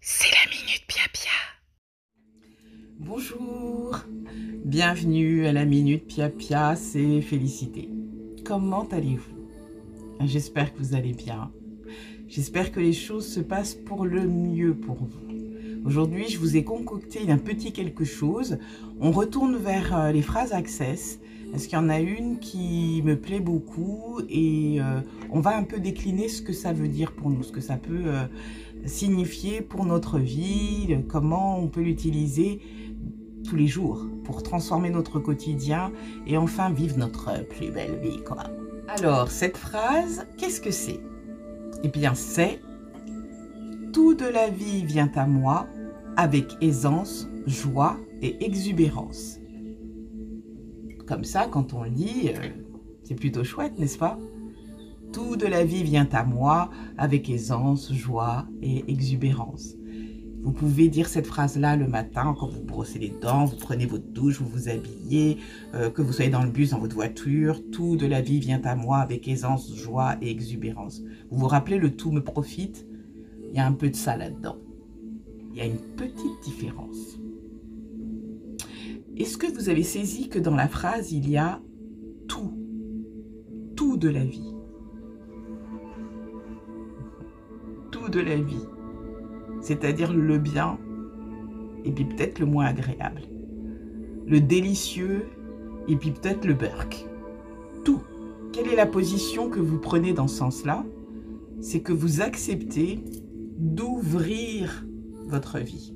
C'est la Minute Pia Pia. Bonjour, bienvenue à la Minute Pia Pia, c'est Félicité. Comment allez-vous? J'espère que vous allez bien. J'espère que les choses se passent pour le mieux pour vous. Aujourd'hui, je vous ai concocté un petit quelque chose. On retourne vers les phrases Access, parce qu'il y en a une qui me plaît beaucoup et on va un peu décliner ce que ça veut dire pour nous, ce que ça peut signifier pour notre vie, comment on peut l'utiliser tous les jours pour transformer notre quotidien et enfin vivre notre plus belle vie, quoi. Alors, cette phrase, qu'est-ce que c'est? Eh bien, c'est « Tout de la vie vient à moi avec aisance, joie et exubérance ». Comme ça, quand on le dit, c'est plutôt chouette, n'est-ce pas? Tout de la vie vient à moi avec aisance, joie et exubérance. Vous pouvez dire cette phrase-là le matin quand vous brossez les dents, vous prenez votre douche, vous vous habillez, que vous soyez dans le bus, dans votre voiture. Tout de la vie vient à moi avec aisance, joie et exubérance. Vous vous rappelez, le tout me profite? Il y a un peu de ça là-dedans. Il y a une petite différence. Est-ce que vous avez saisi que dans la phrase, il y a tout? Tout de la vie. Tout de la vie. C'est-à-dire le bien et puis peut-être le moins agréable. Le délicieux et puis peut-être le burk. Tout. Quelle est la position que vous prenez dans ce sens-là? C'est que vous acceptez d'ouvrir votre vie.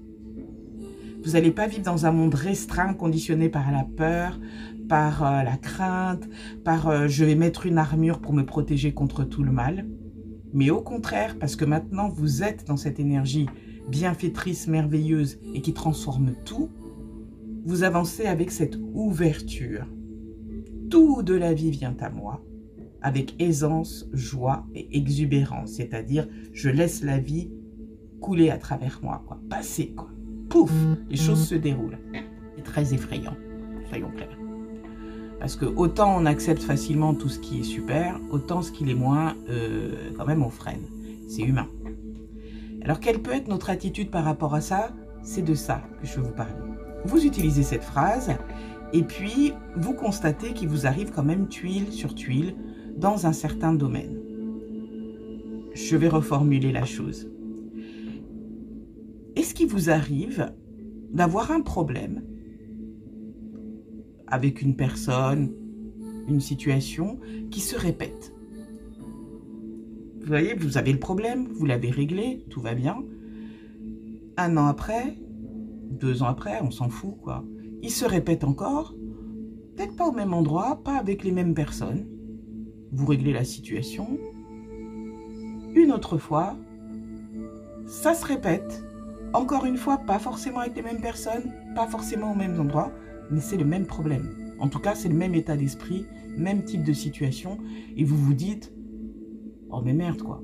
Vous n'allez pas vivre dans un monde restreint, conditionné par la peur, par la crainte, par je vais mettre une armure pour me protéger contre tout le mal. Mais au contraire, parce que maintenant vous êtes dans cette énergie bienfaitrice, merveilleuse et qui transforme tout, vous avancez avec cette ouverture. Tout de la vie vient à moi avec aisance, joie et exubérance. C'est-à-dire, je laisse la vie couler à travers moi, quoi. Passer, quoi. Pouf, les choses se déroulent. C'est très effrayant, soyons clairs. Parce que autant on accepte facilement tout ce qui est super, autant ce qui l'est moins, quand même on freine. C'est humain. Alors quelle peut être notre attitude par rapport à ça? C'est de ça que je veux vous parler. Vous utilisez cette phrase et puis vous constatez qu'il vous arrive quand même tuile sur tuile dans un certain domaine. Je vais reformuler la chose. Est-ce qu'il vous arrive d'avoir un problème avec une personne, une situation qui se répète? Vous voyez, vous avez le problème, vous l'avez réglé, tout va bien. 1 an après, 2 ans après, on s'en fout, quoi. Il se répète encore, peut-être pas au même endroit, pas avec les mêmes personnes. Vous réglez la situation. Une autre fois, ça se répète. Encore une fois, pas forcément avec les mêmes personnes, pas forcément aux mêmes endroits, mais c'est le même problème. En tout cas, c'est le même état d'esprit, même type de situation, et vous vous dites « Oh mais merde quoi,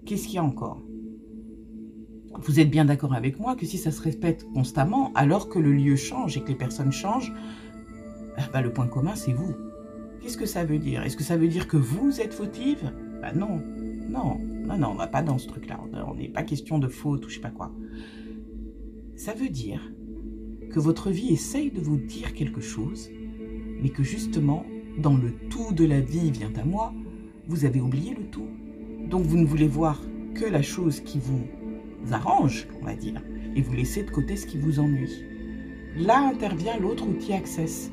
qu'est-ce qu'il y a encore ?» Vous êtes bien d'accord avec moi que si ça se répète constamment, alors que le lieu change et que les personnes changent, le point commun c'est vous. Qu'est-ce que ça veut dire? Est-ce que ça veut dire que vous êtes fautive? Non, non, non, non, on va pas dans ce truc-là, on n'est pas question de faute ou je sais pas quoi. Ça veut dire que votre vie essaye de vous dire quelque chose, mais que justement, dans le tout de la vie vient à moi, vous avez oublié le tout. Donc vous ne voulez voir que la chose qui vous arrange, on va dire, et vous laissez de côté ce qui vous ennuie. Là intervient l'autre outil Access,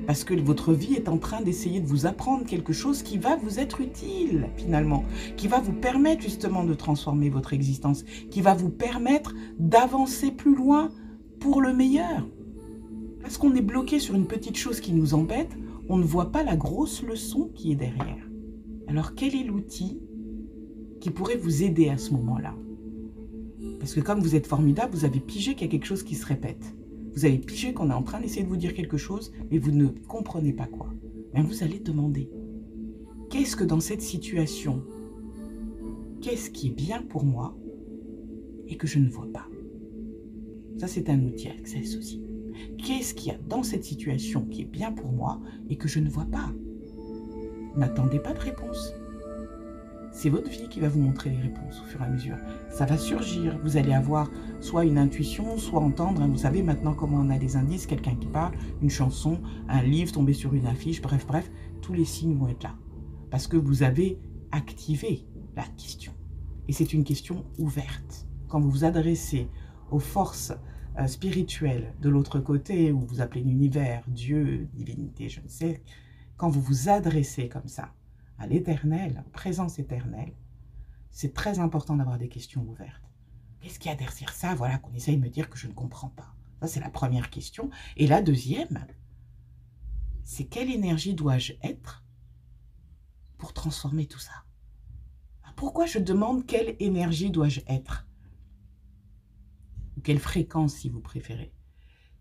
parce que votre vie est en train d'essayer de vous apprendre quelque chose qui va vous être utile, finalement, qui va vous permettre justement de transformer votre existence, qui va vous permettre d'avancer plus loin pour le meilleur. Parce qu'on est bloqué sur une petite chose qui nous embête, on ne voit pas la grosse leçon qui est derrière. Alors quel est l'outil qui pourrait vous aider à ce moment-là? Parce que comme vous êtes formidable, vous avez pigé qu'il y a quelque chose qui se répète. Vous avez pigé qu'on est en train d'essayer de vous dire quelque chose, mais vous ne comprenez pas quoi. Mais vous allez demander, qu'est-ce que dans cette situation, qu'est-ce qui est bien pour moi et que je ne vois pas? Ça, c'est un outil Access aussi. Qu'est-ce qu'il y a dans cette situation qui est bien pour moi et que je ne vois pas? N'attendez pas de réponse. c'est votre vie qui va vous montrer les réponses au fur et à mesure. Ça va surgir. Vous allez avoir soit une intuition, soit entendre. Vous savez maintenant comment on a des indices, quelqu'un qui parle, une chanson, un livre, tomber sur une affiche, bref, tous les signes vont être là. Parce que vous avez activé la question. Et c'est une question ouverte. Quand vous vous adressez aux forces spirituelles de l'autre côté, ou vous appelez l'univers, Dieu, divinité, je ne sais, quand vous vous adressez comme ça à l'éternel, présence éternelle, c'est très important d'avoir des questions ouvertes. Qu'est-ce qu'il y a derrière ça? Voilà, qu'on essaye de me dire que je ne comprends pas. Ça, c'est la première question. Et la deuxième, c'est quelle énergie dois-je être pour transformer tout ça? Pourquoi je demande quelle énergie dois-je être? Ou quelle fréquence, si vous préférez?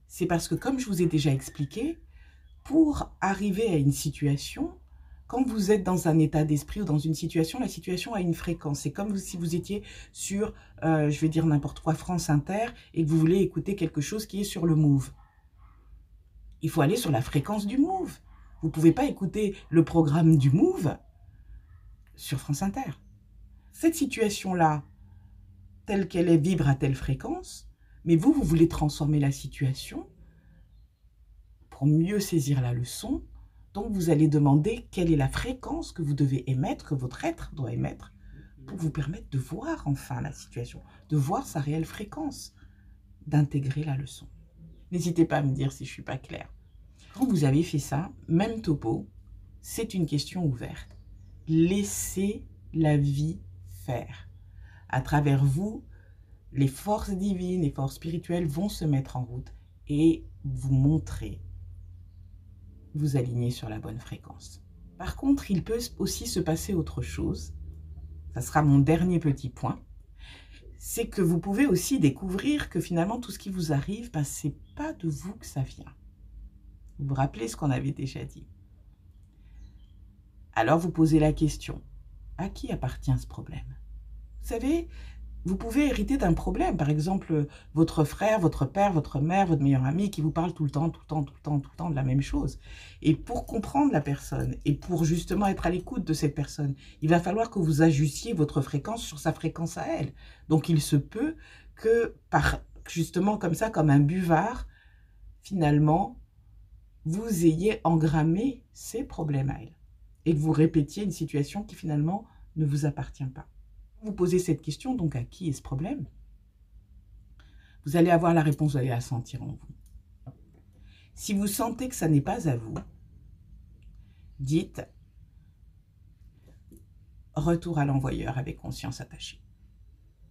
C'est parce que, comme je vous ai déjà expliqué, pour arriver à une situation, quand vous êtes dans un état d'esprit ou dans une situation, la situation a une fréquence. C'est comme si vous étiez sur, je vais dire n'importe quoi, France Inter, et que vous voulez écouter quelque chose qui est sur le Move. Il faut aller sur la fréquence du Move. Vous ne pouvez pas écouter le programme du Move sur France Inter. Cette situation-là, telle qu'elle est, vibre à telle fréquence, mais vous voulez transformer la situation pour mieux saisir la leçon. Donc, vous allez demander quelle est la fréquence que vous devez émettre, que votre être doit émettre, pour vous permettre de voir enfin la situation, de voir sa réelle fréquence, d'intégrer la leçon. N'hésitez pas à me dire si je ne suis pas claire. Quand vous avez fait ça, même topo, c'est une question ouverte. Laissez la vie faire. À travers vous, les forces divines, les forces spirituelles vont se mettre en route et vous montrer, vous aligner sur la bonne fréquence. Par contre, il peut aussi se passer autre chose. Ça sera mon dernier petit point. C'est que vous pouvez aussi découvrir que finalement, tout ce qui vous arrive, c'est pas de vous que ça vient. Vous vous rappelez ce qu'on avait déjà dit. Alors, vous posez la question, à qui appartient ce problème? Vous savez, vous pouvez hériter d'un problème. Par exemple, votre frère, votre père, votre mère, votre meilleur ami qui vous parle tout le temps de la même chose. Et pour comprendre la personne et pour justement être à l'écoute de cette personne, il va falloir que vous ajustiez votre fréquence sur sa fréquence à elle. Donc, il se peut que, justement comme ça, comme un buvard, finalement, vous ayez engrammé ces problèmes à elle. Et que vous répétiez une situation qui finalement ne vous appartient pas. Vous posez cette question, donc à qui est ce problème? Vous allez avoir la réponse, vous allez la sentir en vous. Si vous sentez que ça n'est pas à vous, dites retour à l'envoyeur avec conscience attachée.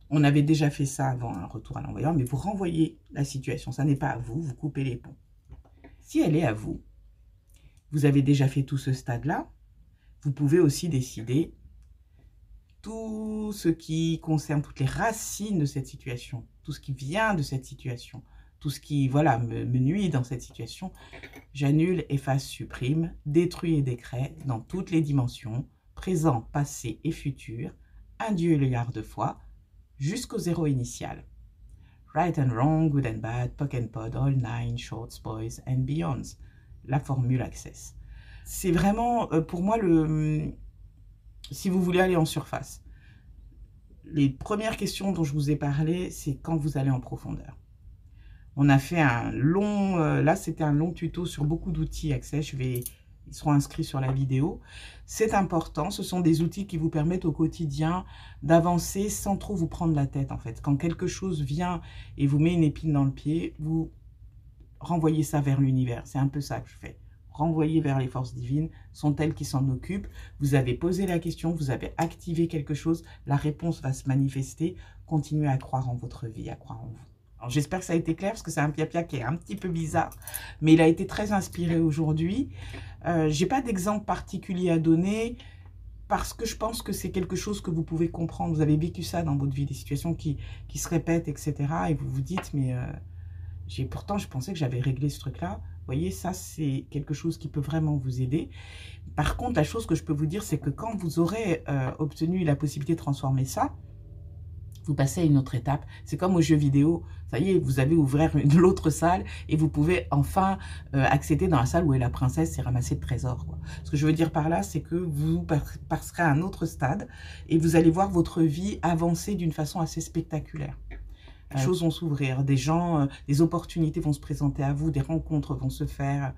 On avait déjà fait ça avant un retour à l'envoyeur, mais vous renvoyez la situation, ça n'est pas à vous, vous coupez les ponts. Si elle est à vous, vous avez déjà fait tout ce stade-là, vous pouvez aussi décider tout ce qui concerne toutes les racines de cette situation, tout ce qui vient de cette situation, tout ce qui me nuit dans cette situation, j'annule, efface, supprime, détruis et décrète dans toutes les dimensions, présent, passé et futur, un Dieu et le garde-foi, jusqu'au zéro initial. Right and wrong, good and bad, POC and POD, all nine, shorts, boys and beyonds. La formule Access. C'est vraiment, pour moi, si vous voulez aller en surface. Les premières questions dont je vous ai parlé, c'est quand vous allez en profondeur. On a fait un long, là c'était un long tuto sur beaucoup d'outils Access, ils seront inscrits sur la vidéo. C'est important, ce sont des outils qui vous permettent au quotidien d'avancer sans trop vous prendre la tête en fait. Quand quelque chose vient et vous met une épine dans le pied, vous renvoyez ça vers l'univers, c'est un peu ça que je fais. Renvoyer vers les forces divines, sont elles qui s'en occupent. Vous avez posé la question, vous avez activé quelque chose, la réponse va se manifester. Continuez à croire en votre vie, à croire en vous. Alors j'espère que ça a été clair, parce que c'est un pia-pia qui est un petit peu bizarre, mais il a été très inspiré aujourd'hui. J'ai pas d'exemple particulier à donner, parce que je pense que c'est quelque chose que vous pouvez comprendre. Vous avez vécu ça dans votre vie, des situations qui se répètent, etc. Et vous vous dites, mais pourtant je pensais que j'avais réglé ce truc-là. Vous voyez, ça, c'est quelque chose qui peut vraiment vous aider. Par contre, la chose que je peux vous dire, c'est que quand vous aurez obtenu la possibilité de transformer ça, vous passez à une autre étape. C'est comme aux jeux vidéo. Ça y est, vous avez ouvert l'autre salle et vous pouvez enfin accéder dans la salle où est la princesse et ramasser le trésor, quoi. Ce que je veux dire par là, c'est que vous passerez à un autre stade et vous allez voir votre vie avancer d'une façon assez spectaculaire. Les choses vont s'ouvrir, des gens, des opportunités vont se présenter à vous, des rencontres vont se faire.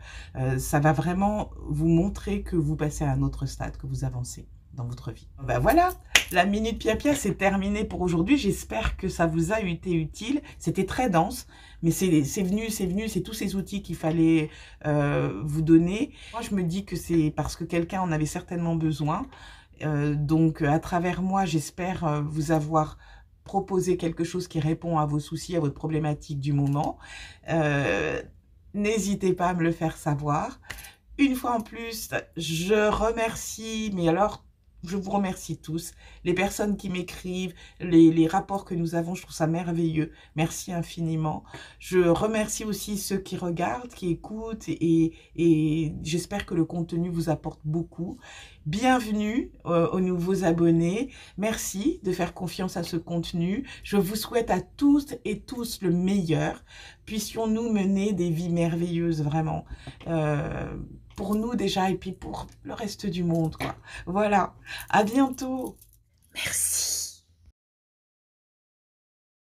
Ça va vraiment vous montrer que vous passez à un autre stade, que vous avancez dans votre vie. Ben voilà, la Minute Pia-Pia, c'est terminé pour aujourd'hui. J'espère que ça vous a été utile. C'était très dense, mais c'est venu, c'est tous ces outils qu'il fallait vous donner. Moi, je me dis que c'est parce que quelqu'un en avait certainement besoin. Donc, à travers moi, j'espère vous avoir proposé quelque chose qui répond à vos soucis, à votre problématique du moment. N'hésitez pas à me le faire savoir. Une fois en plus, je remercie, mais alors, je vous remercie tous, les personnes qui m'écrivent, les rapports que nous avons, je trouve ça merveilleux. Merci infiniment. Je remercie aussi ceux qui regardent, qui écoutent et j'espère que le contenu vous apporte beaucoup. Bienvenue aux nouveaux abonnés. Merci de faire confiance à ce contenu. Je vous souhaite à toutes et tous le meilleur. Puissions-nous mener des vies merveilleuses, vraiment. Pour nous déjà et puis pour le reste du monde, quoi. Voilà. À bientôt. Merci.